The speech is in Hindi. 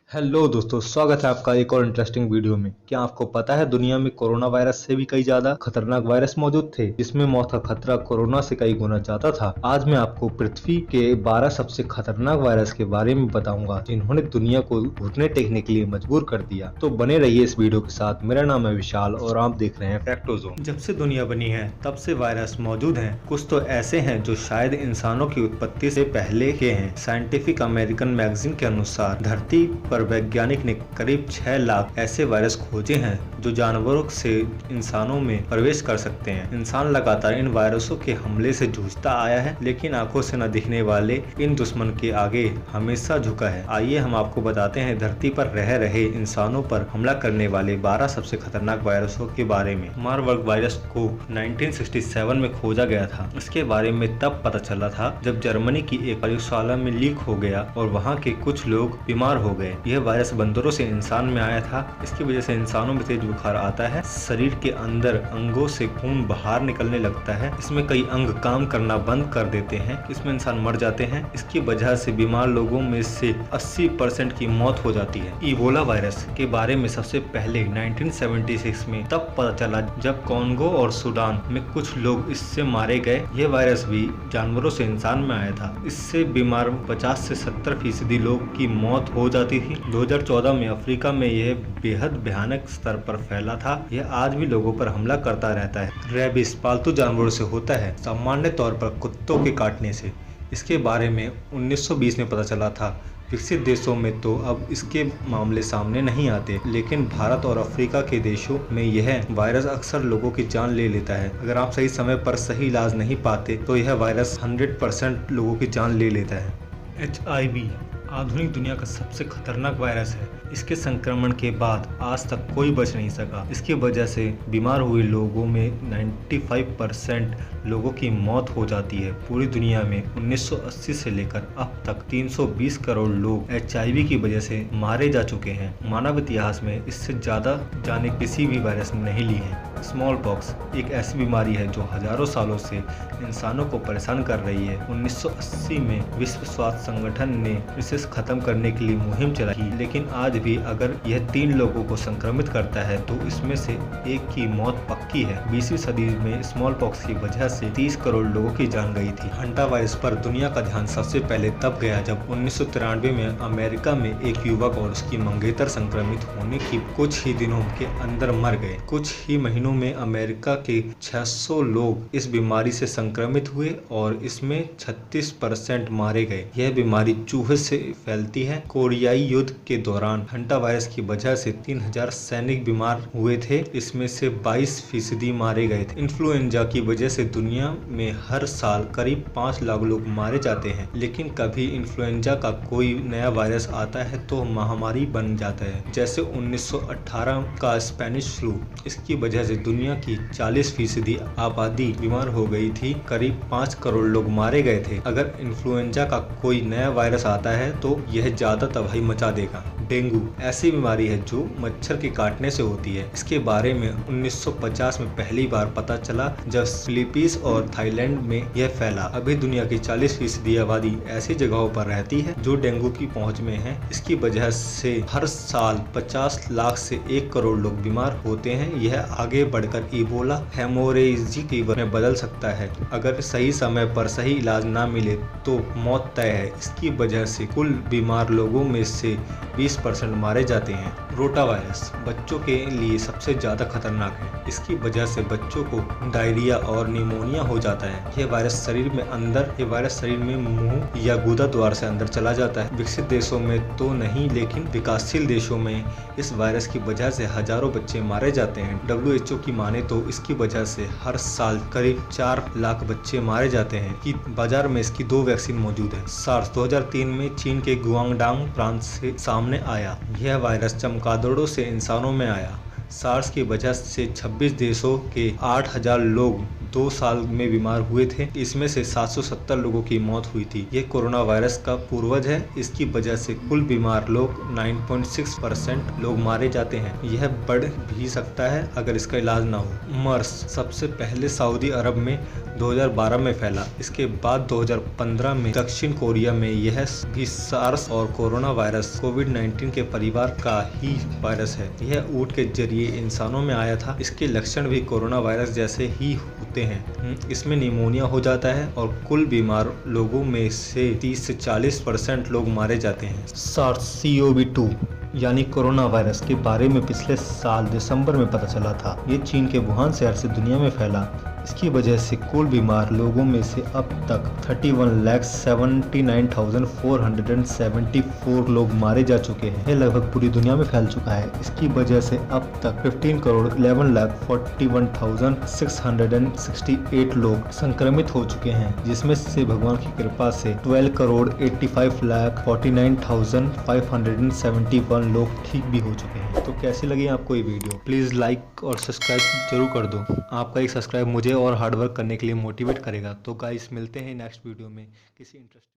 हेलो दोस्तों, स्वागत है आपका एक और इंटरेस्टिंग वीडियो में। क्या आपको पता है दुनिया में कोरोना वायरस से भी कई ज्यादा खतरनाक वायरस मौजूद थे, जिसमें मौत का खतरा कोरोना से कई गुना ज्यादा था। आज मैं आपको पृथ्वी के 12 सबसे खतरनाक वायरस के बारे में बताऊंगा, जिन्होंने दुनिया को घुटने टेकने के लिए मजबूर कर दिया। तो बने रहिए इस वीडियो के साथ। मेरा नाम है विशाल और आप देख रहे हैं फैक्टोजोन। जब से दुनिया बनी है तब से वायरस मौजूद हैं। कुछ तो ऐसे हैं जो शायद इंसानों की उत्पत्ति से पहले के हैं। साइंटिफिक अमेरिकन मैगजीन के अनुसार धरती पर वैज्ञानिक ने करीब 6 लाख ऐसे वायरस खोजे हैं जो जानवरों से इंसानों में प्रवेश कर सकते हैं। इंसान लगातार इन वायरसों के हमले से जूझता आया है, लेकिन आंखों से न दिखने वाले इन दुश्मन के आगे हमेशा झुका है। आइए हम आपको बताते हैं धरती पर रह रहे इंसानों पर हमला करने वाले 12 सबसे खतरनाक वायरसों के बारे में। मारबर्ग वायरस को 1967 में खोजा गया था। इसके बारे में तब पता चला था जब जर्मनी की एक प्रयोगशाला में लीक हो गया और वहाँ के कुछ लोग बीमार हो गए। यह वायरस बंदरों से इंसान में आया था। इसकी वजह से इंसानों में तेज बुखार आता है, शरीर के अंदर अंगों से खून बाहर निकलने लगता है, इसमें कई अंग काम करना बंद कर देते हैं, इसमें इंसान मर जाते हैं। इसकी वजह से बीमार लोगों में से 80% की मौत हो जाती है। इबोला वायरस के बारे में सबसे पहले 1976 में तब पता चला जब कॉन्गो और सूडान में कुछ लोग इससे मारे गए। यह वायरस भी जानवरों से इंसान में आया था। इससे बीमार 50 से 70% लोग की मौत हो जाती थी। 2014 में अफ्रीका में यह बेहद भयानक स्तर पर फैला था। यह आज भी लोगों पर हमला करता रहता है। रेबिस पालतू जानवरों से होता है, सामान्य तौर पर कुत्तों के काटने से। इसके बारे में 1920 में पता चला था। विकसित देशों में तो अब इसके मामले सामने नहीं आते, लेकिन भारत और अफ्रीका के देशों में यह वायरस अक्सर लोगों की जान ले लेता है। अगर आप सही समय पर सही इलाज नहीं पाते तो यह वायरस 100% लोगों की जान ले लेता है। HIV आधुनिक दुनिया का सबसे खतरनाक वायरस है। इसके संक्रमण के बाद आज तक कोई बच नहीं सका। इसकी वजह से बीमार हुए लोगों में 95% लोगों की मौत हो जाती है। पूरी दुनिया में 1980 से लेकर अब तक 320 करोड़ लोग HIV की वजह से मारे जा चुके हैं। मानव इतिहास में इससे ज्यादा जाने किसी भी वायरस ने नहीं ली है। स्मॉल पॉक्स एक ऐसी बीमारी है जो हजारों सालों से इंसानों को परेशान कर रही है। 1980 में विश्व स्वास्थ्य संगठन ने इसे खत्म करने के लिए मुहिम चलाई, लेकिन आज भी अगर यह 3 लोगों को संक्रमित करता है तो इसमें से एक की मौत पक्की है। 20वीं सदी में स्मॉल पॉक्स की वजह से 30 करोड़ लोगों की जान गई थी। हंटा वायरस पर दुनिया का ध्यान सबसे पहले तब गया जब 1993 में अमेरिका में एक युवक और उसकी मंगेतर संक्रमित होने की कुछ ही दिनों के अंदर मर गए। कुछ ही महीनों में अमेरिका के 600 लोग इस बीमारी से संक्रमित हुए और इसमें 36% मारे गए। यह बीमारी चूहे से फैलती है। कोरियाई युद्ध के दौरान हंटा वायरस की वजह से 3000 सैनिक बीमार हुए थे। इसमें से 22% मारे गए थे। इन्फ्लुएंजा की वजह से दुनिया में हर साल करीब 5 लाख लोग मारे जाते हैं, लेकिन कभी इन्फ्लुएंजा का कोई नया वायरस आता है तो महामारी बन जाता है, जैसे 1918 का स्पेनिश फ्लू। इसकी वजह से दुनिया की 40% आबादी बीमार हो गई थी। करीब 5 करोड़ लोग मारे गए थे। अगर इन्फ्लुएंजा का कोई नया वायरस आता है तो यह ज्यादा तबाही मचा देगा। डेंगू ऐसी बीमारी है जो मच्छर के काटने से होती है। इसके बारे में 1950 में पहली बार पता चला जब फिलीपींस और थाईलैंड में यह फैला। अभी दुनिया की 40% आबादी ऐसी जगहों पर रहती है जो डेंगू की पहुंच में है। इसकी वजह से हर साल 50 लाख से 1 करोड़ लोग बीमार होते हैं। यह आगे बढ़कर इबोला हेमोरेजिक फीवर में बदल सकता है। अगर सही समय पर सही इलाज ना मिले तो मौत तय है। इसकी वजह से कुल बीमार लोगों में से 20% मारे जाते हैं। रोटा वायरस बच्चों के लिए सबसे ज्यादा खतरनाक है। इसकी वजह से बच्चों को डायरिया और निमोनिया हो जाता है। यह वायरस शरीर में मुंह या गुदा द्वार से अंदर चला जाता है। विकसित देशों में तो नहीं, लेकिन विकासशील देशों में इस वायरस की वजह से हजारों बच्चे मारे जाते हैं। WHO की माने तो इसकी वजह से हर साल करीब 4 लाख बच्चे मारे जाते हैं। कि बाजार में इसकी 2 वैक्सीन मौजूद है। सार्स 2003 में चीन के गुआंगडांग प्रांत से सामने आया। यह वायरस चमगादड़ों से इंसानों में आया। सार्स की वजह से 26 देशों के 8000 लोग 2 साल में बीमार हुए थे। इसमें से 770 लोगों की मौत हुई थी। ये कोरोना वायरस का पूर्वज है। इसकी वजह से कुल बीमार लोग 9.6% लोग मारे जाते हैं। यह बढ़ भी सकता है अगर इसका इलाज ना हो। मर्स सबसे पहले सऊदी अरब में 2012 में फैला। इसके बाद 2015 में दक्षिण कोरिया में। यह भी सार्स और कोरोना वायरस कोविड-19 के परिवार का ही वायरस है। यह ऊँट के जरिए इंसानों में आया था। इसके लक्षण भी कोरोना वायरस जैसे ही होते हैं। इसमें निमोनिया हो जाता है और कुल बीमार लोगों में से 30 से 40% लोग मारे जाते हैं। SARS-CoV-2 यानी कोरोना वायरस के बारे में पिछले साल दिसंबर में पता चला था। ये चीन के वुहान शहर से दुनिया में फैला। इसकी वजह से कुल बीमार लोगों में से अब तक 31,79,474 लोग मारे जा चुके हैं। यह लगभग पूरी दुनिया में फैल चुका है। इसकी वजह से अब तक 15,11,41,668 लोग संक्रमित हो चुके हैं, जिसमें से भगवान की कृपा से 12,85,49,571 लोग ठीक भी हो चुके हैं। तो कैसी लगी आपको ये वीडियो? प्लीज लाइक और सब्सक्राइब जरूर कर दो। आपका एक सब्सक्राइब मुझे और हार्डवर्क करने के लिए मोटिवेट करेगा। तो गाइस, मिलते हैं नेक्स्ट वीडियो में किसी इंटरेस्टिंग